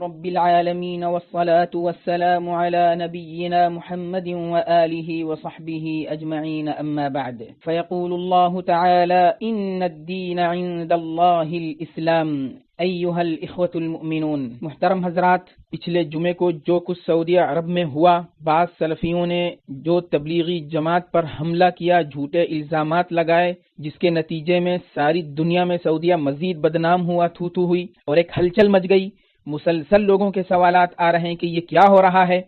رب العالمين والصلاة والسلام على نبينا محمد وآله وصحبه أجمعين أما بعد فيقول الله تعالى إن الدين عند الله الإسلام ایھا الاخوۃ المؤمنون۔ محترم حضرات، پچھلے جمعے کو جو کچھ سعودی عرب میں ہوا، بعض سلفیوں نے جو تبلیغی جماعت پر حملہ کیا، جھوٹے الزامات لگائے، جس کے نتیجے میں ساری دنیا میں سعودیہ مزید بدنام ہوا، تھو تھو ہوئی اور ایک ہلچل مچ گئی۔ مسلسل لوگوں کے سوالات آ رہے ہیں کہ یہ کیا ہو رہا ہے،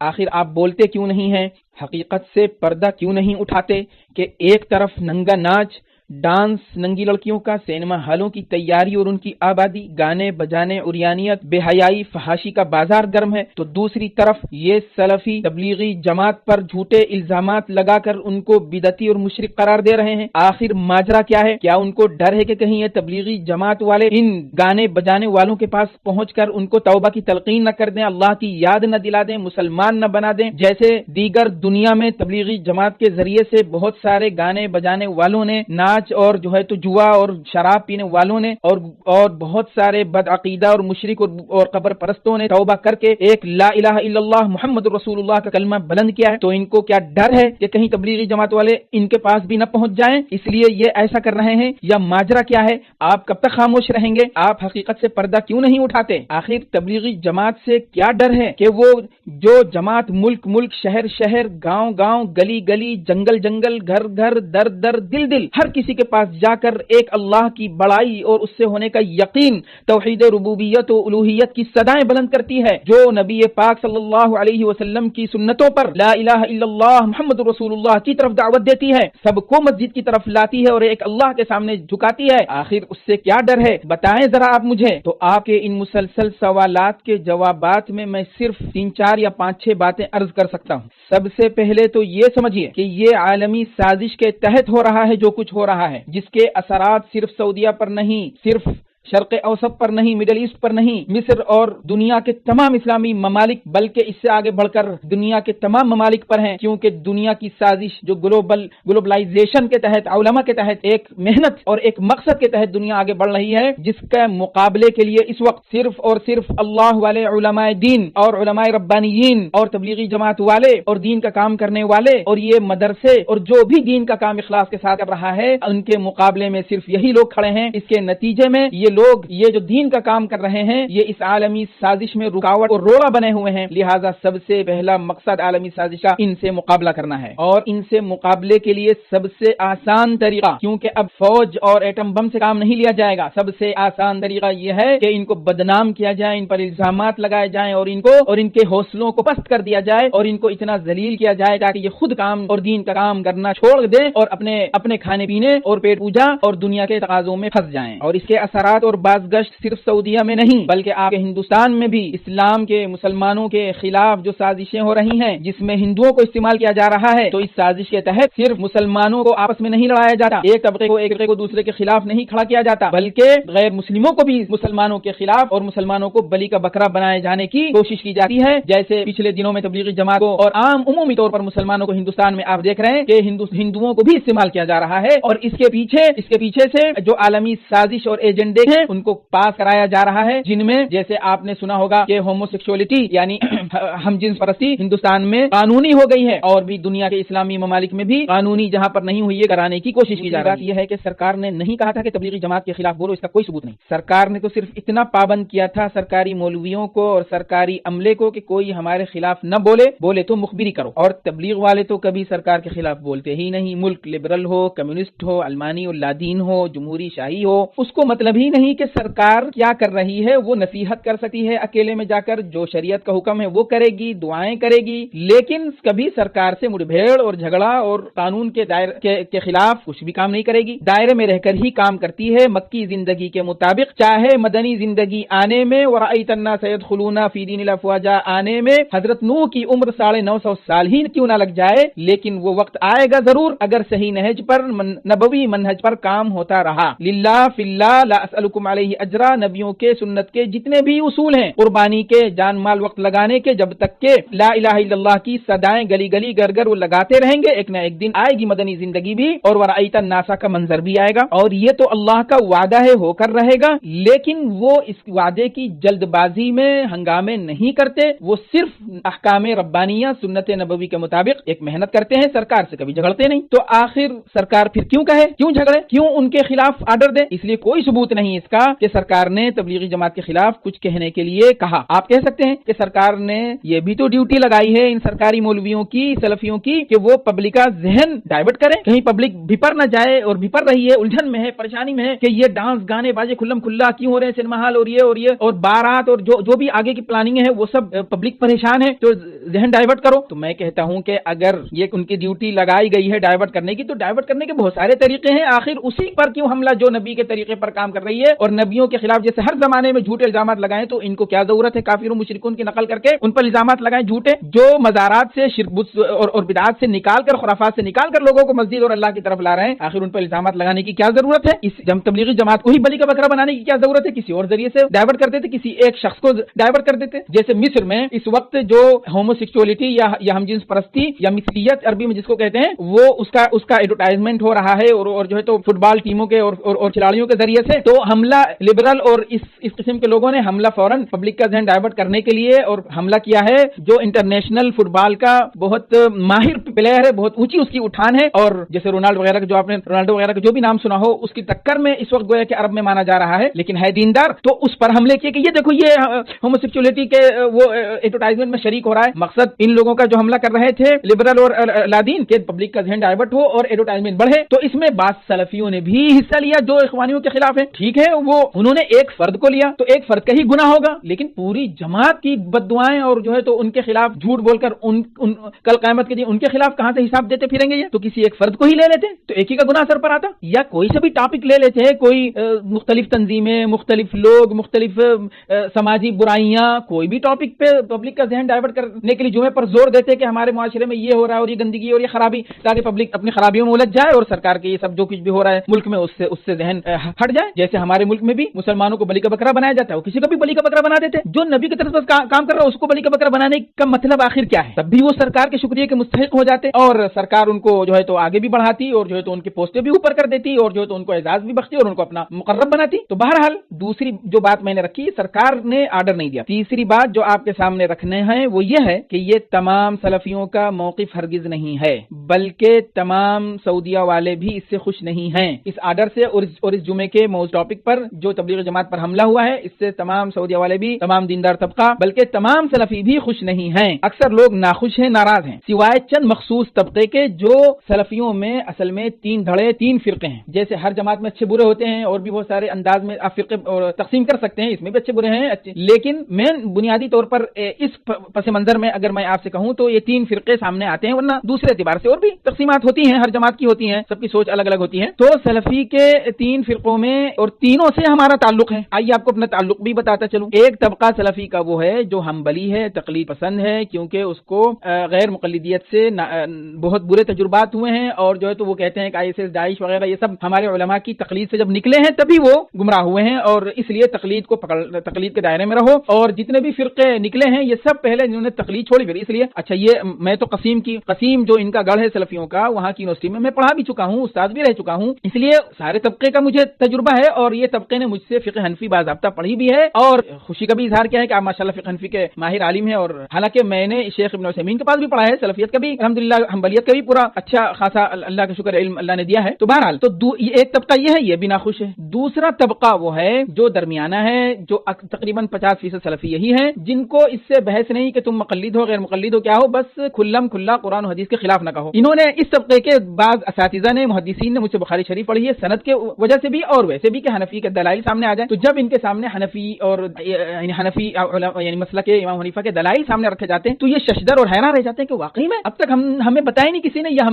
آخر آپ بولتے کیوں نہیں ہیں، حقیقت سے پردہ کیوں نہیں اٹھاتے کہ ایک طرف ننگا ناچ، ڈانس، ننگی لڑکیوں کا، سینما ہالوں کی تیاری اور ان کی آبادی، گانے بجانے، عریانیت، بے حیائی، فحاشی کا بازار گرم ہے، تو دوسری طرف یہ سلفی تبلیغی جماعت پر جھوٹے الزامات لگا کر ان کو بدعتی اور مشرک قرار دے رہے ہیں۔ آخر ماجرا کیا ہے؟ کیا ان کو ڈر ہے کہ کہیں یہ تبلیغی جماعت والے ان گانے بجانے والوں کے پاس پہنچ کر ان کو توبہ کی تلقین نہ کر دیں، اللہ کی یاد نہ دلا دیں، مسلمان نہ بنا دیں، جیسے دیگر دنیا میں تبلیغی جماعت کے ذریعے سے بہت سارے گانے بجانے والوں نے، ناچ اور جو ہے تو جوا اور شراب پینے والوں نے اور بہت سارے بدعقیدہ اور مشرک اور قبر پرستوں نے توبہ کر کے ایک لا الہ الا اللہ محمد رسول اللہ کا کلمہ بلند کیا ہے، تو ان کو کیا ڈر ہے کہ کہیں تبلیغی جماعت والے ان کے پاس بھی نہ پہنچ جائیں، اس لیے یہ ایسا کر رہے ہیں؟ یا ماجرا کیا ہے؟ آپ کب تک خاموش رہیں گے؟ آپ حقیقت سے پردہ کیوں نہیں اٹھاتے؟ آخر تبلیغی جماعت سے کیا ڈر ہے کہ وہ جو جماعت ملک ملک، شہر شہر، گاؤں گاؤں، گلی گلی، جنگل جنگل، گھر گھر، در در، دل دل، ہر کسی کے پاس جا کر ایک اللہ کی بڑائی اور اس سے ہونے کا یقین، توحید ربوبیت و الوہیت کی صدائیں بلند کرتی ہے، جو نبی پاک صلی اللہ علیہ وسلم کی سنتوں پر لا الہ الا اللہ محمد رسول اللہ کی طرف دعوت دیتی ہے، سب کو مسجد کی طرف لاتی ہے اور ایک اللہ کے سامنے جھکاتی ہے۔ آخر اس سے کیا ڈر ہے؟ بتائیں ذرا آپ مجھے۔ تو آپ کے ان مسلسل سوالات کے جوابات میں میں صرف 3 4 یا 5 6 باتیں عرض کر سکتا ہوں۔ سب سے پہلے تو یہ سمجھیے کہ یہ عالمی سازش کے تحت ہو رہا ہے جو کچھ ہو رہا ہے، جس کے اثرات صرف سعودیہ پر نہیں، صرف شرق اوسط پر نہیں، مڈل ایسٹ پر نہیں، مصر اور دنیا کے تمام اسلامی ممالک، بلکہ اس سے آگے بڑھ کر دنیا کے تمام ممالک پر ہیں، کیونکہ دنیا کی سازش جو گلوبلائزیشن کے تحت، علماء کے تحت ایک محنت اور ایک مقصد کے تحت دنیا آگے بڑھ رہی ہے، جس کے مقابلے کے لیے اس وقت صرف اور صرف اللہ والے علماء دین اور علماء ربانیین اور تبلیغی جماعت والے اور دین کا کام کرنے والے اور یہ مدرسے اور جو بھی دین کا کام اخلاص کے ساتھ کر رہا ہے، ان کے مقابلے میں صرف یہی لوگ کھڑے ہیں۔ اس کے نتیجے میں یہ جو دین کا کام کر رہے ہیں، یہ اس عالمی سازش میں رکاوٹ اور روڑا بنے ہوئے ہیں، لہٰذا سب سے پہلا مقصد عالمی سازش کا ان سے مقابلہ کرنا ہے، اور ان سے مقابلے کے لیے سب سے آسان طریقہ، کیونکہ اب فوج اور ایٹم بم سے کام نہیں لیا جائے گا، سب سے آسان طریقہ یہ ہے کہ ان کو بدنام کیا جائے، ان پر الزامات لگائے جائیں اور ان کے حوصلوں کو پست کر دیا جائے اور ان کو اتنا ذلیل کیا جائے گا کہ یہ خود کام اور دین کا کام کرنا چھوڑ دیں اور اپنے کھانے پینے اور پیٹ پوجا اور دنیا کے تقاضوں میں پھنس جائیں۔ اور اس کے اثرات اور باز گشت صرف سعودیہ میں نہیں بلکہ آپ کے ہندوستان میں بھی اسلام کے، مسلمانوں کے خلاف جو سازشیں ہو رہی ہیں، جس میں ہندوؤں کو استعمال کیا جا رہا ہے، تو اس سازش کے تحت صرف مسلمانوں کو آپس میں نہیں لڑایا جاتا، ایک طبقے کو دوسرے کے خلاف نہیں کھڑا کیا جاتا، بلکہ غیر مسلموں کو بھی مسلمانوں کے خلاف اور مسلمانوں کو بلی کا بکرا بنائے جانے کی کوشش کی جاتی ہے، جیسے پچھلے دنوں میں تبلیغی جماعت کو اور عام عمومی طور پر مسلمانوں کو ہندوستان میں آپ دیکھ رہے ہیں کہ ہندوؤں کو بھی استعمال کیا جا رہا ہے، اور اس کے پیچھے سے جو عالمی سازش اور ایجنڈے ہیں ان کو پاس کرایا جا رہا ہے، جن میں جیسے آپ نے سنا ہوگا کہ ہومو سیکسولیٹی یعنی ہم جنس پرستی ہندوستان میں قانونی ہو گئی ہے، اور بھی دنیا کے اسلامی ممالک میں بھی قانونی جہاں پر نہیں ہوئی ہے کرانے کی کوشش کی جا رہی ہے۔ یہ ہے کہ سرکار نے نہیں کہا تھا کہ تبلیغی جماعت کے خلاف بولو، اس کا کوئی ثبوت نہیں، سرکار نے تو صرف اتنا پابند کیا تھا سرکاری مولویوں کو اور سرکاری عملے کو کہ کوئی ہمارے خلاف نہ بولے تو مخبری کرو، اور تبلیغ والے تو کبھی سرکار کے خلاف بولتے ہی نہیں، ملک لبرل ہو، کمیونسٹ ہو، علمانی اور لادین ہو، جمہوری شاہی ہو، اس کو مطلب ہی نہیں کہ سرکار کیا کر رہی ہے، وہ نصیحت کر سکتی ہے اکیلے میں جا کر، جو شریعت کا حکم ہے وہ کرے گی، دعائیں کرے گی، لیکن کبھی سرکار سے مڑ بھیڑ اور جھگڑا اور قانون کے خلاف کچھ بھی کام نہیں کرے گی، دائرے میں رہ کر ہی کام کرتی ہے مکی زندگی کے مطابق، چاہے مدنی زندگی آنے میں ورأیت الناس یدخلون فی دین اللہ افواجا آنے میں حضرت نوح کی عمر 950 سال ہی کیوں نہ لگ جائے، لیکن وہ وقت آئے گا ضرور اگر صحیح نہج پر، نبوی منہج پر کام ہوتا رہا۔ للہ فی اللہ لا اسألکم اسألکم علیہ اجرا، نبیوں کے سنت کے جتنے بھی اصول ہیں، قربانی کے، جان مال وقت لگانے کے، جب تک کہ لا الہ الا اللہ کی صدائیں گلی گلی گر گر وہ لگاتے رہیں گے، ایک نہ ایک دن آئے گی مدنی زندگی بھی، اور ورأیت الناس کا منظر بھی آئے گا، اور یہ تو اللہ کا وعدہ ہے، ہو کر رہے گا، لیکن وہ اس وعدے کی جلد بازی میں ہنگامے نہیں کرتے، وہ صرف احکام ربانیہ سنت نبوی کے مطابق ایک محنت کرتے ہیں، سرکار سے کبھی جھگڑتے نہیں۔ تو آخر سرکار پھر کیوں کہے، کیوں جھگڑے، کیوں ان کے خلاف آرڈر دے؟ اس لیے کوئی ثبوت نہیں اس کا کہ سرکار نے تبلیغی جماعت کے خلاف کچھ کہنے کے لیے کہا۔ آپ کہہ سکتے ہیں کہ سرکار نے یہ بھی تو ڈیوٹی لگائی ہے ان سرکاری مولویوں کی، سلفیوں کی، کہ وہ پبلک کا ذہن ڈائیورٹ کریں، کہیں پبلک بھپر نہ جائے، اور بھپر رہی ہے، الجھن میں ہے، پریشانی میں ہے کہ یہ ڈانس گانے باجے کھلم کھلا کیوں ہو رہے ہیں، سنیما ہال اور یہ اور بارات اور جو بھی آگے کی پلاننگ ہے وہ سب پبلک پریشان ہے، تو ذہن ڈائیورٹ کرو۔ تو میں کہتا ہوں کہ اگر یہ ان کی ڈیوٹی لگائی گئی ہے ڈائیورٹ کرنے کی، تو ڈائیورٹ کرنے کے بہت سارے طریقے ہیں، آخر اسی پر کیوں حملہ جو نبی کے طریقے پر کام کر رہی ہے، اور نبیوں کے خلاف جیسے ہر زمانے میں جھوٹے الزامات لگائیں، تو ان کو کیا ضرورت ہے کافروں مشرکون کی نقل کر کے ان پر الزامات لگائیں جھوٹے، جو مزارات سے شرک اور بدعات سے نکال کر، خرافات سے نکال کر لوگوں کو مسجد اور اللہ کی طرف لا رہے ہیں، آخر ان پر الزامات لگانے کی کیا ضرورت ہے؟ اس تبلیغی جماعت کو ہی بلی کا بکرا بنانے کی کیا ضرورت ہے؟ کسی اور ذریعے سے ڈائیورٹ کر دیتے، کسی ایک شخص کو ڈائیورٹ کر دیتے، جیسے مصر میں اس وقت جو ہومو سیکسولیٹی یا ہم جنس پرستی یا مثلیت عربی میں جس کو کہتے ہیں، وہ اس کا ایڈورٹائزمنٹ ہو رہا ہے، اور جو ہے تو فٹ بال ٹیموں کے اور کھلاڑیوں کے ذریعے سے، تو حملہ لبرل اور اس قسم کے لوگوں نے حملہ فوراً پبلک کا ذہن ڈائیورٹ کرنے کے لیے اور حملہ کیا ہے جو انٹرنیشنل فٹ بال کا بہت ماہر پلیئر ہے، بہت اونچی اس کی اٹھان ہے، اور جیسے رونالڈو وغیرہ کا جو آپ نے رونالڈو وغیرہ کا جو بھی نام سنا ہو، اس کی ٹکر میں اس وقت گویا کہ عرب میں مانا جا رہا ہے، لیکن ہے دیندار، تو اس پر حملے کیے کہ یہ دیکھو یہ ہومو سیکسولیٹی کے وہ ایڈورٹائزمنٹ میں شریک ہو رہا ہے۔ مقصد ان لوگوں کا جو حملہ کر رہے تھے لبرل اور لادین کے پبلک کا ذہن ڈائیورٹ ہو اور ایڈورٹائزمنٹ بڑھے، تو اس میں بعض سلفیوں نے بھی حصہ لیا جو اخوانیوں کے خلاف ہے، ٹھیک ہے، وہ انہوں نے ایک فرد کو لیا تو ایک فرد کا ہی گناہ ہوگا، لیکن پوری جماعت کی بد دعائیں اور جو ہے تو ان کے خلاف جھوٹ بول کر کل قیامت کے دن ان کے خلاف کہاں سے حساب دیتے پھریں گے؟ یہ تو کسی ایک فرد کو ہی لے لیتے تو ایک ہی کا گناہ سر پر آتا، یا کوئی سے بھی ٹاپک لے لیتے ہیں، کوئی مختلف تنظیمیں، مختلف لوگ، مختلف سماجی برائیاں، کوئی بھی ٹاپک پہ پبلک کا ذہن ڈائیورٹ کرنے کے لیے جمعے پر زور دیتے کہ ہمارے معاشرے میں یہ ہو رہا ہے اور یہ گندگی اور یہ خرابی، تاکہ پبلک اپنی خرابیوں میں الجھ جائے اور سرکار کے یہ سب جو کچھ بھی ہو رہا ہے ملک میں اس سے ذہن ہٹ جائے۔ جیسے ہمارے ملک میں بھی مسلمانوں کو بلی کا بکرا بنایا جاتا ہے، وہ کسی کو بھی بلی کا بکرا بنا دیتے، جو نبی کی طرف کام کر رہا ہے اس کو بلی کا بکرا بنانے کا مطلب آخر کیا ہے؟ تب بھی وہ سرکار کے شکریہ کے مستحق ہو جاتے اور سرکار ان کو جو ہے تو آگے بھی بڑھاتی اور جو ہے تو ان کے پوسٹیں بھی اوپر کر دیتی اور جو ہے تو ان کو اعزاز بھی بخشتی اور ان کو اپنا مقرب بناتی۔ تو بہرحال دوسری جو بات میں نے رکھی، سرکار نے آرڈر نہیں دیا۔ تیسری بات جو آپ کے سامنے رکھنے ہیں وہ یہ ہے کہ یہ تمام سلفیوں کا موقف ہرگز نہیں ہے، بلکہ تمام سعودیہ والے بھی اس سے خوش نہیں ہیں، اس آرڈر سے اور اس جمعے کے موضوع ٹاپک پر جو تبلیغ جماعت پر حملہ ہوا ہے، اس سے تمام سعودیہ والے بھی، تمام دیندار طبقہ، بلکہ تمام سلفی بھی خوش نہیں ہیں۔ اکثر لوگ ناخوش ہیں، ناراض ہیں، سوائے چند مخصوص طبقے کے، جو سلفیوں میں اصل میں تین دھڑے، تین فرقے ہیں۔ جیسے ہر جماعت میں اچھے برے ہوتے ہیں اور بھی بہت سارے انداز میں آپ فرقے اور تقسیم کر سکتے ہیں، اس میں بھی اچھے برے ہیں، لیکن میں بنیادی طور پر اس پس منظر میں اگر میں آپ سے کہوں تو یہ تین فرقے سامنے آتے ہیں، ورنہ دوسرے اعتبار سے اور بھی تقسیمات ہوتی ہیں، ہر جماعت کی ہوتی ہیں، سب کی سوچ الگ الگ ہوتی ہے۔ تو سلفی کے تین فرقوں میں اور تینوں سے ہمارا تعلق ہے۔ آئیے آپ کو اپنا تعلق بھی بتاتا چلوں۔ ایک طبقہ سلفی کا وہ ہے جو حنبلی ہے، تقلید پسند ہے، کیونکہ اس کو غیر مقلدیت سے بہت برے تجربات ہوئے ہیں، اور جو ہے تو وہ کہتے ہیں کہ ISIS، داعش وغیرہ یہ سب ہمارے علماء کی تقلید سے جب نکلے ہیں تبھی وہ گمراہ ہوئے ہیں، اور اس لیے تقلید کے دائرے میں رہو، اور جتنے بھی فرقے نکلے ہیں یہ سب پہلے جنہوں نے تقلید چھوڑی، پھر اس لیے اچھا یہ میں تو قسیم جو ان کا گڑھ ہے سلفیوں کا، وہاں کی یونیورسٹی میں پڑھا بھی چکا ہوں، استاد بھی رہ چکا ہوں، اس لیے سارے طبقے کا مجھے تجربہ ہے، اور یہ طبقے نے مجھ سے فقہ حنفی باضابطہ پڑھی بھی ہے، اور خوشی کا بھی اظہار کیا ہے کہ آپ ماشاءاللہ فقہ حنفی کے ماہر عالم ہیں، اور حالانکہ میں نے شیخ ابن عثیمین کے پاس بھی پڑھا ہے، سلفیت کا بھی الحمدللہ، حنبلیت کا بھی پورا اچھا خاصا اللہ کا شکر علم اللہ نے دیا ہے۔ تو بہرحال تو ایک طبقہ یہ ہے، یہ بھی ناخوش ہے۔ دوسرا طبقہ وہ ہے جو درمیانہ ہے، جو تقریباً 50% سلفی یہی ہیں، جن کو اس سے بحث نہیں کہ تم مقلد ہو غیر مقلد ہو کیا ہو، بس کھلم کھلا قرآن و حدیث کے خلاف نہ کہو۔ انہوں نے اس طبقے کے بعض اساتذہ نے، محدثین نے مجھ سے بخاری شریف پڑھی ہے سند کے وجہ سے بھی اور ویسے بھی کہ حنفی کے دلائل سامنے آ جائیں، تو جب ان کے سامنے حنفی اور حنفی یعنی مسلک امام حنیفہ کے دلائل سامنے رکھے جاتے ہیں تو یہ ششدر اور حیران رہ جاتے ہیں کہ واقعی میں اب تک ہمیں بتایا نہیں کسی نے، یہ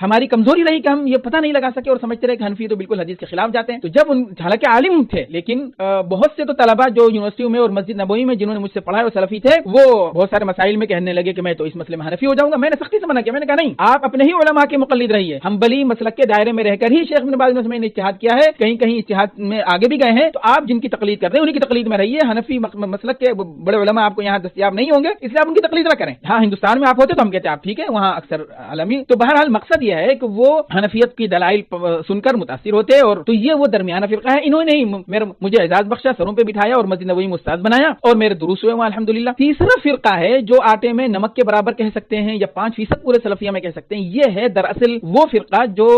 ہماری کمزوری رہی کہ ہم یہ پتہ نہیں لگا سکے اور سمجھتے رہے کہ حنفی تو بالکل حدیث کے خلاف جاتے ہیں۔ تو جب حالانکہ عالم تھے، لیکن بہت سے تو طلباء جو یونیورسٹیوں میں اور مسجد نبوی میں جنہوں نے مجھ سے پڑھا ہے وہ سلفی تھے، وہ بہت سارے مسائل میں کہنے لگے کہ میں تو اس مسئلے میں حنفی ہو جاؤں گا۔ میں نے سختی سے منع کیا، میں نے کہا نہیں، آپ اپنے ہی علماء کے مقلد رہیے، حنبلی مسلک کے دائرے میں رہ کر ہی شیخ ابن باز نے اجتہاد کیا ہے، کہیں اجتہاد میں آگے بھی گئے ہیں، تو آپ جن کی تقلید کر رہے ہیں انہیں کی تقلید میں رہیے. حنفی مسلک کے بڑے علماء آپ کو یہاں دستیاب نہیں ہوں گے، اس لیے آپ ان کی تقلید نہ کریں. ہاں ہندوستان میں آپ ہوتے تو ہم کہتے ہیں آپ ٹھیک ہے، وہاں اکثر عالمی. تو بہرحال مقصد یہ ہے کہ وہ حنفیت کی دلائل سن کر متاثر ہوتے، اور تو یہ وہ درمیانہ فرقہ ہے. انہوں نے ہی مجھے اعزاز بخشا، سروں پہ بٹھایا اور مسجد نبوی میں استاد بنایا اور میرے دروس ہوئے وہاں الحمدللہ. تیسرا فرقہ ہے جو آٹے میں نمک کے برابر کہہ سکتے ہیں یا 5% پورے سلفیہ میں کہہ سکتے ہیں. یہ ہے دراصل وہ فرقہ جو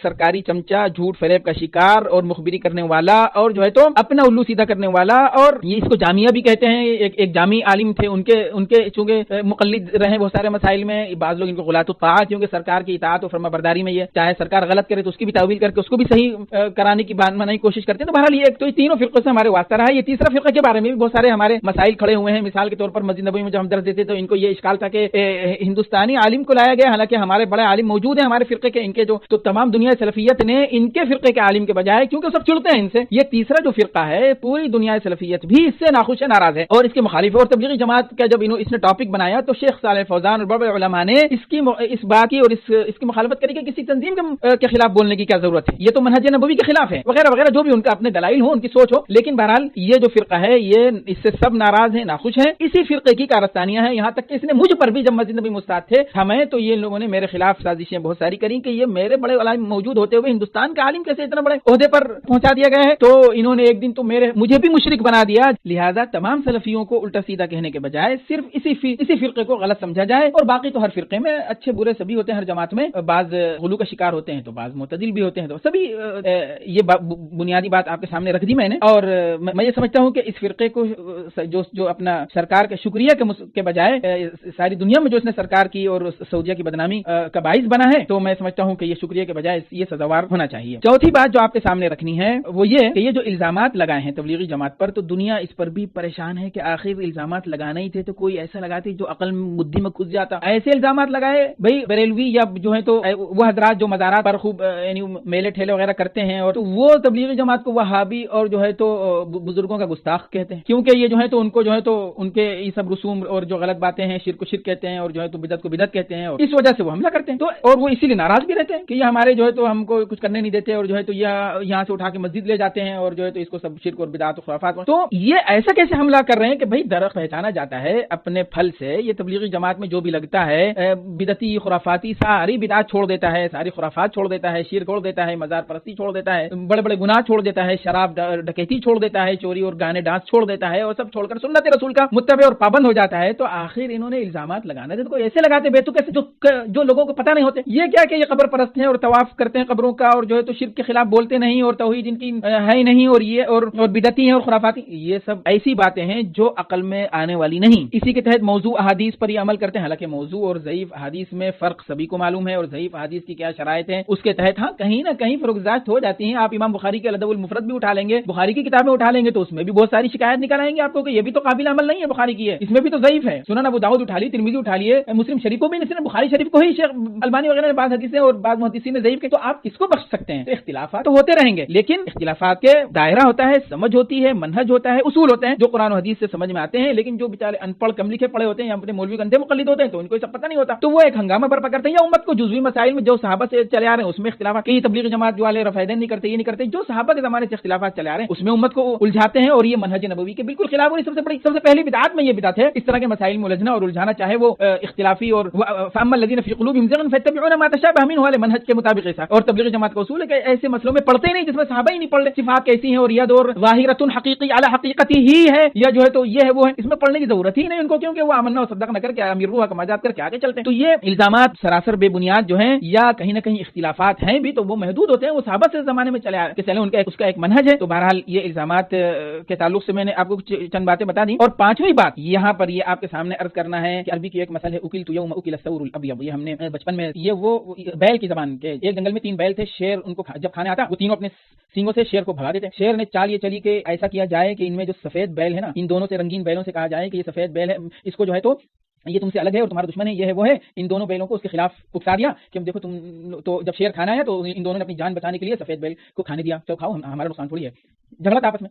سرکاری چمچہ، جھوٹ فریب کا شکار اور مخبری کرنے والا اور جو ہے تو اپنا الو سیدھا کرنے والا، اور یہ اس کو جامعہ بھی کہتے ہیں. ایک جامع عالم تھے، ان کے چونکہ مقلد رہے بہت سارے مسائل میں. بعض لوگ ان کو غلاۃ الطاعت، کیونکہ سرکار کی اطاعت و فرما برداری میں یہ چاہے سرکار غلط کرے تو اس کی بھی تعویل کر کے اس کو بھی صحیح کرانے کی بات منانے کی کوشش کرتے ہیں. تو بہرحال یہ ایک تو تینوں فرقوں سے ہمارے واسطہ رہا ہے. یہ تیسرا فرقہ کے بارے میں بھی بہت سارے ہمارے مسائل کھڑے ہوئے ہیں. مثال کے طور پر مسجد نبوی میں جب ہم درس دیتے تو ان کو یہ اشکال تھا کہ ہندوستانی عالم کو لایا گیا، حالانکہ ہمارے بڑے عالم موجود ہیں ہمارے فرقے کے. ان کے جو تو تمام دنیا سلفیت نے ان کے فرقے کے عالم کے بجائے، کیونکہ سب چڑتے ہیں ان سے. یہ تیسرا جو فرقہ ہے پوری دنیا سلفیت بھی اس سے ناخوش ہے، ناراض ہے اور اس کے مخالف ہے. اور تبلیغی جماعت کا جب اس نے ٹاپک بنایا تو شیخ صالح فوزان اور بڑے علماء نے اس بات کی اور اس کی مخالفت کری کہ کسی تنظیم کے خلاف بولنے کی کیا ضرورت ہے، یہ تو منہج نبوی کے خلاف ہے وغیرہ وغیرہ، جو بھی ان کا اپنے دلائل ہو، ان کی سوچ ہو. لیکن بہرحال یہ جو فرقہ ہے یہ اس سے سب ناراض ہیں، ناخوش ہیں. اسی فرقے کی کارستانیاں ہیں، یہاں تک کہ اس نے مجھ پر بھی جب مسجد نبی مستعد تھے ہمیں تو یہ لوگوں نے میرے خلاف سازشیں بہت ساری کری کہ یہ میرے بڑے عالم موجود ہوتے ہوئے ہندوستان کا عالم کیسے اتنا بڑے عہدے پر پہنچا دیا گیا ہے. تو انہوں نے ایک دن تو مجھے بھی مشرک بنا دیا. لہذا تمام سلفیوں کو الٹا سیدھا کہنے کے بجائے صرف اسی فرقے کو غلط سمجھا جائے، اور باقی تو ہر فرقے میں اچھے برے سبھی ہوتے ہیں. ہر جماعت میں بعض غلو کا شکار ہوتے ہیں تو بعض معتدل بھی ہوتے ہیں. تو سبھی یہ بنیادی بات آپ کے سامنے رکھ دی میں نے. اور میں یہ سمجھتا ہوں کہ اس فرقے کو جو اپنا سرکار کے شکریہ کے بجائے ساری دنیا میں جو اس نے سرکار کی اور سعودیہ کی بدنامی کا باعث بنا ہے، تو میں سمجھتا ہوں کہ یہ شکریہ کے بجائے یہ سزاوار ہونا چاہیے. چوتھی بات جو آپ کے سامنے رکھنی ہے وہ یہ کہ یہ جو الزامات لگائے ہیں تبلیغی جماعت پر، تو دنیا اس پر بھی پریشان ہے کہ آخر الزامات لگانا ہی تھے تو کوئی ایسا لگاتے جو عقل بدھی میں گھس جاتا. ایسے الزامات لگائے بھائی بریلوی یا جو ہے تو وہ حضرات جو مزارات پر خوب یعنی میلے ٹھیلے وغیرہ کرتے ہیں، اور تو وہ تبلیغی جماعت کو وہابی اور جو ہے تو بزرگوں کا گستاخ کہتے ہیں، کیونکہ یہ جو ہے تو ان کو جو ہے تو ان کے یہ سب رسوم اور جو غلط باتیں ہیں شرک کو شرک کہتے ہیں، اور جو ہے تو بدعت کو بدعت کہتے ہیں، اور اس وجہ سے وہ حملہ کرتے ہیں. تو اور وہ اسی لیے ناراض بھی رہتے ہیں کہ یہ ہمارے جو ہے تو ہم کو کچھ کرنے نہیں دیتے، اور جو ہے تو یہاں سے اٹھا کے مسجد لے جاتے ہیں، اور جو ہے تو اس کو سب شرک اور بدعت و خرافات. تو یہ ایسا کیسے حملہ کر رہے ہیں کہ بھائی درخت پہچانا جاتا ہے اپنے پھل سے. یہ تبلیغی جماعت میں جو بھی لگتا ہے بدعتی خرافاتی ساری بدعات چھوڑ دیتا ہے، ساری خرافات چھوڑ دیتا ہے، شرک چھوڑ دیتا ہے، مزار پرستی چھوڑ دیتا ہے، بڑے بڑے گناہ چھوڑ دیتا ہے، شراب ڈکیتی چھوڑ دیتا ہے، چوری اور گانے ڈانس چھوڑ دیتا ہے، اور سب چھوڑ کر سنت رسول کا متبع اور پابند ہو جاتا ہے. تو آخر انہوں نے الزامات لگانا تھے تو کوئی ایسے لگاتے بے تک جو لوگوں کو پتہ نہیں ہوتے. یہ کیا کہ یہ قبر پرست ہیں اور طواف کرتے ہیں قبروں کا، اور جو ہے تو شرک کے خلاف بولتے نہیں، اور توحید ان کی ہے ہی نہیں، اور یہ اور بدعتی ہیں اور خرافاتی. یہ سب ایسی باتیں ہیں جو عقل میں آنے والی نہیں. اسی کے تحت موضوع احادیث پر یہ عمل کرتے ہیں، حالانکہ موضوع اور ضعیف احادیث میں فرق سبھی کو معلوم ہے، اور ضعیف احادیث کی کیا شرائط ہیں اس کے تحت ہاں کہیں نہ کہیں فروغزاشت ہو جاتی ہیں. آپ امام بخاری کے الادب المفرد بھی اٹھا لیں گے، بخاری کی کتابیں اٹھا لیں گے تو اس میں بھی بہت ساری شکایت نکل آئیں گے آپ کو کہ یہ بھی تو قابل عمل نہیں ہے بخاری کی ہے، اس میں بھی تو ضعیف ہے. سنن ابو داؤد اٹھا لی، ترمذی اٹھا لیے، مسلم شریف کو بھی نہیں، بخاری شریف کو ہی شیخ البانی وغیرہ نے بعض حدیثیں اور بعض محدثین نے ضعیف کی. تو آپ کس کو بخش سکتے ہیں؟ تو اختلافات تو ہوتے رہیں گے، لیکن اختلافات کے دائرہ ہوتا ہے، سمجھ ہوتی ہے، منہج ہوتا ہے، اصول ہوتے ہیں جو قرآن و حدیث سے سمجھ میں آتے ہیں. لیکن جو بیچارے ان پڑھ کم لکھے پڑھے ہوتے ہیں یا اپنے مولوی گندے مقلد ہوتے ہیں تو ان کو یہ سب پتہ نہیں ہوتا، تو وہ ایک ہنگامہ برپا کرتے ہیں. یا امت کو جزوی مسائل میں جو صحابہ سے چلے آ رہے ہیں اس میں اختلافات، کئی تبلیغی جماعت والے رفع نہیں کرتے، یہ نہیں کرتے، جو صحابہ کے زمانے سے اختلافات چلے آ رہے ہیں اس میں امت کو الجھاتے ہیں، اور یہ منہج نبوی کے بالکل خلاف. اور سب سے پہلی بدعت میں یہ بدعت ہے اس طرح کے مسائل میں الجھنا اور الجھانا، چاہے وہ اختلافی اور فاما الذین فی قلوبہم زیغ فیتبعون ما تشابہ منہ والے منہج کے مطابق ایسا. اور تبلیغی جماعت کا اصول ہے کہ ایسے مسئلوں میں پڑھتے ہی نہیں جس میں صحابہ ہی نہیں پڑھ رہے. صفات کیسی ہیں اور ید اور ظاہرۃ حقیقی علی حقیقتی ہی ہے، یا جو ہے تو یہ ہے وہ ہے، اس میں پڑھنے کی ضرورت ہی نہیں ان کو، کیونکہ وہ آمنا و صدقنا کر کے امیر روح کا مجاز کر کے آگے چلتے ہیں. تو یہ الزامات سراسر بے بنیاد جو ہیں یا کہیں نہ کہیں اختلافات ہیں بھی تو وہ محدود ہوتے ہیں، وہ صحابہ سے زمانے میں چلے ان کا اس کا ایک منہج ہے. تو بہرحال یہ الزامات کے تعلق سے میں نے آپ کو چند باتیں بتا دی. اور پانچویں بات یہاں پر یہ آپ کے سامنے عرض کرنا ہے کہ عربی کی ایک مسئلہ ہے اکلت یوم اکل الثور الابیض. یہ ہم نے بچپن میں یہ وہ بیل کی زبان کے ایک جنگل میں 3 بیل تھے، شیر ان کو جب کھانے آتا وہ تینوں اپنے سینگوں سے شیر کو بھگا دیتے. شیر نے چال یہ چلی کہ ایسا کیا جائے کہ ان میں جو سفید بیل ہے نا، ان دونوں سے رنگین بیلوں سے کہا جائے کہ یہ سفید بیل ہے، اس کو جو ہے تو یہ تم سے الگ ہے اور تمہارا دشمن ہے، یہ ہے وہ ہے. ان دونوں بیلوں کو اس کے خلاف اکسا دیا کہ دیکھو تم تو جب شیر کھانا ہے تو ان دونوں نے اپنی جان بچانے کے لیے سفید بیل کو کھانے دیا، تو کھاؤ، ہمارا نقصان تھوڑی ہے. جھگڑا تھا آپس میں.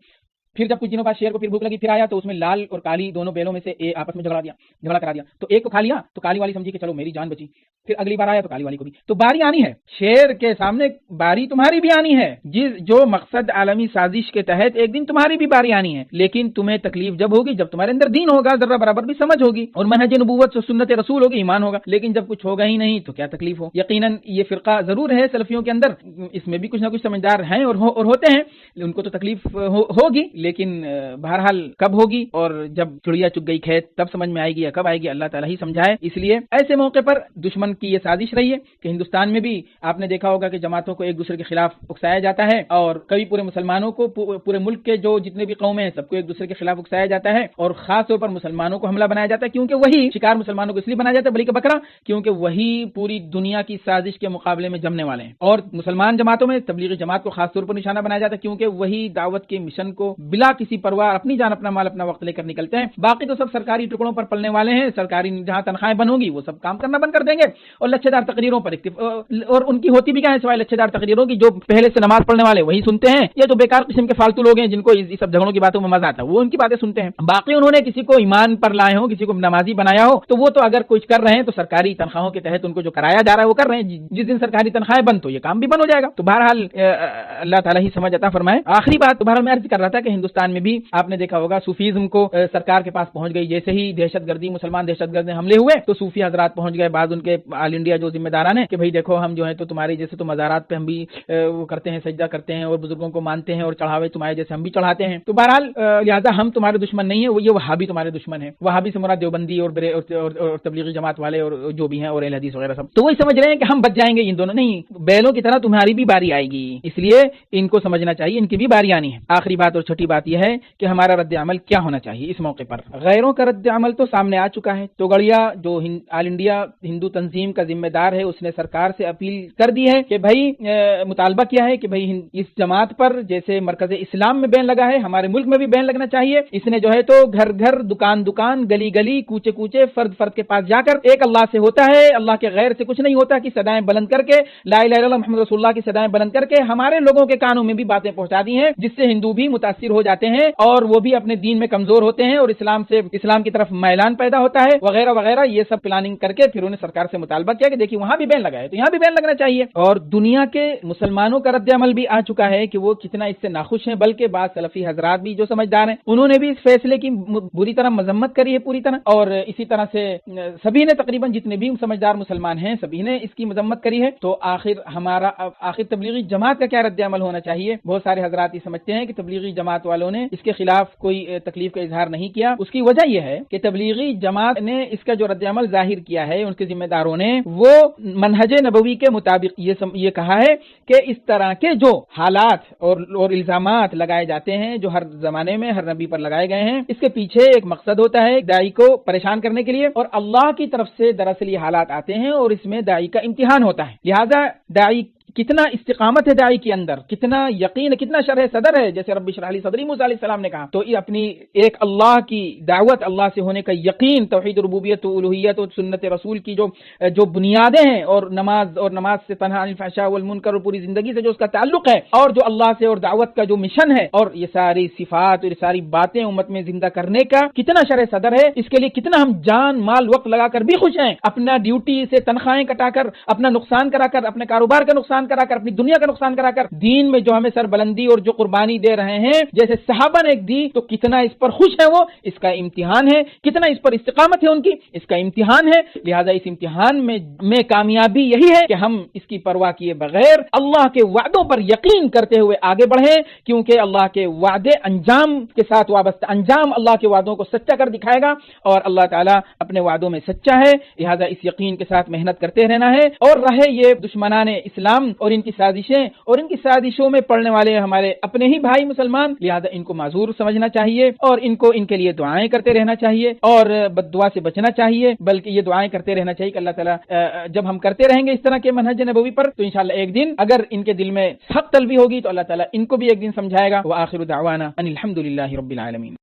پھر جب کچھ دنوں بعد شیر کو پھر بھوک لگی، پھر آیا تو اس میں لال اور کالی دونوں بیلوں میں سے آپس میں جھگڑا کرا دیا، تو ایک کو کھا لیا تو کالی والی سمجھی کہ چلو میری جان بچی، پھر اگلی بار آیا تو کالی والی کو بھی، تو باری آنی ہے، شیر کے سامنے باری تمہاری بھی آنی ہے، جو مقصد عالمی سازش کے تحت ایک دن تمہاری بھی باری آنی ہے، لیکن تمہیں تکلیف جب ہوگی جب تمہارے اندر دین ہوگا، ذرہ برابر بھی سمجھ ہوگی اور منہج نبوت سنت رسول ہوگی، ایمان ہوگا، لیکن جب کچھ ہوگا ہی نہیں تو کیا تکلیف ہو۔ یقیناً یہ فرقہ ضرور ہے سلفیوں کے اندر، اس میں بھی کچھ نہ کچھ سمجھدار ہیں اور ہوتے ہیں، ان کو تو تکلیف ہوگی، لیکن بہرحال کب ہوگی اور جب چڑیا چگ گئی کھیت تب سمجھ میں آئے گی یا کب آئے گی، اللہ تعالیٰ ہی سمجھائے۔ اس لیے ایسے موقع پر دشمن کی یہ سازش رہی ہے کہ ہندوستان میں بھی آپ نے دیکھا ہوگا کہ جماعتوں کو ایک دوسرے کے خلاف اکسایا جاتا ہے، اور کبھی پورے مسلمانوں کو، پورے ملک کے جو جتنے بھی قومیں ہیں سب کو ایک دوسرے کے خلاف اکسایا جاتا ہے، اور خاص طور پر مسلمانوں کو حملہ بنایا جاتا ہے، کیونکہ وہی شکار مسلمانوں کو اس لیے بنایا جاتا ہے بلی کا بکرا، کیونکہ وہی پوری دنیا کی سازش کے مقابلے میں جمنے والے ہیں، اور مسلمان جماعتوں میں تبلیغی جماعت کو خاص طور پر نشانہ بنایا جاتا ہے، کیونکہ وہی دعوت کے مشن کو بلا کسی پرواہ اپنی جان اپنا مال اپنا وقت لے کر نکلتے ہیں، باقی تو سب سرکاری ٹکڑوں پر پلنے والے ہیں، سرکاری جہاں تنخواہیں بند ہوگی وہ سب کام کرنا بند کر دیں گے، اور لچھے دار تقریروں پر اور ان کی ہوتی بھی کیا ہے سوائے لچھے دار تقریروں کی، جو پہلے سے نماز پڑھنے والے وہی سنتے ہیں، یا جو بیکار قسم کے فالتو لوگ ہیں جن کو اس سب جھگڑوں کی باتوں میں مزہ آتا ہے وہ ان کی باتیں سنتے ہیں، باقی انہوں نے کسی کو ایمان پر لائے ہوں، کسی کو نمازی بنایا ہو تو وہ تو اگر کچھ کر رہے ہیں تو سرکاری تنخواہوں کے تحت ان کو جو کرایا جا رہا ہے وہ کر رہے ہیں، جس دن سرکاری تنخواہیں بند تو یہ کام بھی بند ہو جائے گا، تو بہرحال اللہ تعالیٰ ہی سمجھ عطا فرمائے۔ آخری بات بہرحال میں عرض کر رہا تھا کہ ہندوستان میں بھی آپ نے دیکھا ہوگا صوفیزم کو سرکار کے پاس پہنچ گئی، جیسے ہی دہشت گردی مسلمان دہشت گرد حملے ہوئے تو صوفی حضرات پہنچ گئے، بعض ان کے آل انڈیا جو ذمہ داران ہیں کہ بھائی دیکھو ہم جو ہے تو تمہاری جیسے تو مزارات پہ ہم بھی وہ کرتے ہیں، سجدہ کرتے ہیں اور بزرگوں کو مانتے ہیں اور چڑھاوے تمہارے جیسے ہم بھی چڑھاتے ہیں، تو بہرحال لہٰذا ہم تمہارے دشمن نہیں ہیں، وہ یہ وہابی تمہارے دشمن ہیں، وہابی سے مراد دیوبندی اور تبلیغی جماعت والے اور جو بھی ہیں اور اہل حدیث وغیرہ سب، تو وہی سمجھ رہے ہیں کہ ہم بچ جائیں گے، ان دونوں نہیں، بیلوں کی طرح تمہاری بھی باری آئے گی، اس لیے ان کو سمجھنا چاہیے ان کی بھی باری آنی ہے۔ آخری بات اور چھوٹی بات یہ ہے کہ ہمارا رد عمل کیا ہونا چاہیے اس موقع پر۔ غیروں کا رد عمل تو سامنے آ چکا ہے، توگڑیا جو آل انڈیا ہندو تنظیم کا ذمہ دار ہے اس نے سرکار سے اپیل کر دی ہے کہ بھائی مطالبہ کیا ہے کہ بھائی اس جماعت پر جیسے مرکز اسلام میں بین لگا ہے ہمارے ملک میں بھی بین لگنا چاہیے، اس نے جو ہے تو گھر گھر دکان دکان گلی گلی کوچے کوچے فرد فرد کے پاس جا کر ایک اللہ سے ہوتا ہے، اللہ کے غیر سے کچھ نہیں ہوتا کی صدائیں بلند کر کے لا الہ الا اللہ محمد رسول اللہ کی صدائیں بلند کر کے ہمارے لوگوں کے کانوں میں بھی باتیں پہنچا دی ہیں، جس سے ہندو بھی متاثر ہو جاتے ہیں اور وہ بھی اپنے دین میں کمزور ہوتے ہیں اور اسلام کی طرف میلان پیدا ہوتا ہے وغیرہ وغیرہ، یہ سب پلاننگ کر کے پھر انہیں سرکار سے مطالبہ کیا کہ دیکھیے وہاں بھی بین لگا ہے تو یہاں بھی بین لگنا چاہیے، اور دنیا کے مسلمانوں کا رد عمل بھی آ چکا ہے کہ وہ کتنا اس سے ناخوش ہیں، بلکہ بعض سلفی حضرات بھی جو سمجھدار ہیں انہوں نے بھی اس فیصلے کی بری طرح مذمت کری ہے پوری طرح، اور اسی طرح سے سبھی نے تقریباً جتنے بھی سمجھدار مسلمان ہیں سبھی نے اس کی مذمت کری ہے، تو آخر تبلیغی جماعت کا کیا رد عمل ہونا چاہیے؟ بہت سارے حضرات یہ سمجھتے ہیں کہ تبلیغی جماعت والوں نے اس کے خلاف کوئی تکلیف کا اظہار نہیں کیا، اس کی وجہ یہ ہے کہ تبلیغی جماعت نے اس کا جو رد عمل ظاہر کیا ہے ان کے ذمہ داروں نے وہ منہج نبوی کے مطابق یہ کہا ہے کہ اس طرح کے جو حالات اور الزامات لگائے جاتے ہیں جو ہر زمانے میں ہر نبی پر لگائے گئے ہیں، اس کے پیچھے ایک مقصد ہوتا ہے داعی کو پریشان کرنے کے لیے، اور اللہ کی طرف سے دراصل یہ حالات آتے ہیں اور اس میں داعی کا امتحان ہوتا ہے، لہذا داعی کتنا استقامت ہے داعی کے اندر، کتنا یقین، کتنا شرح صدر ہے، جیسے رب اشرح لی صدری موسیٰ علیہ السلام نے کہا، تو یہ اپنی ایک اللہ کی دعوت، اللہ سے ہونے کا یقین، توحید ربوبیت و الوہیت اور سنت رسول کی جو بنیادیں ہیں، اور نماز سے تنہا عن الفحشاء والمنکر اور پوری زندگی سے جو اس کا تعلق ہے، اور جو اللہ سے اور دعوت کا جو مشن ہے، اور یہ ساری صفات اور یہ ساری باتیں امت میں زندہ کرنے کا کتنا شرح صدر ہے، اس کے لیے کتنا ہم جان مال وقت لگا کر بھی خوش ہیں، اپنا ڈیوٹی سے تنخواہیں کٹا کر، اپنا نقصان کرا کر، اپنے کاروبار کا نقصان کرا کر، اپنی دنیا کا نقصان کرا کر دین میں جو ہمیں سربلندی اور جو قربانی دے رہے ہیں جیسے صحابہ نے ایک دی، تو کتنا اس پر خوش ہے، وہ اس کا امتحان ہے، کتنا اس پر استقامت ہے ان کی، اس کا امتحان ہے، لہذا اس امتحان میں کامیابی یہی ہے کہ ہم اس کی پرواہ کیے بغیر اللہ کے وعدوں پر یقین کرتے ہوئے آگے بڑھیں، کیونکہ اللہ کے وعدے انجام کے ساتھ وابستہ، انجام اللہ کے وعدوں کو سچا کر دکھائے گا، اور اللہ تعالیٰ اپنے وعدوں میں سچا ہے، لہذا اس یقین کے ساتھ محنت کرتے رہنا ہے، اور رہے یہ دشمنان اسلام اور ان کی سازشیں اور ان کی سازشوں میں پڑنے والے ہمارے اپنے ہی بھائی مسلمان، لہذا ان کو معذور سمجھنا چاہیے اور ان کے لیے دعائیں کرتے رہنا چاہیے اور بد دعا سے بچنا چاہیے، بلکہ یہ دعائیں کرتے رہنا چاہیے کہ اللہ تعالیٰ جب ہم کرتے رہیں گے اس طرح کے منہج نبوی پر تو انشاءاللہ ایک دن اگر ان کے دل میں حق طلبی ہوگی تو اللہ تعالیٰ ان کو بھی ایک دن سمجھائے گا۔ وآخر دعوانا ان الحمد للہ رب العالمین۔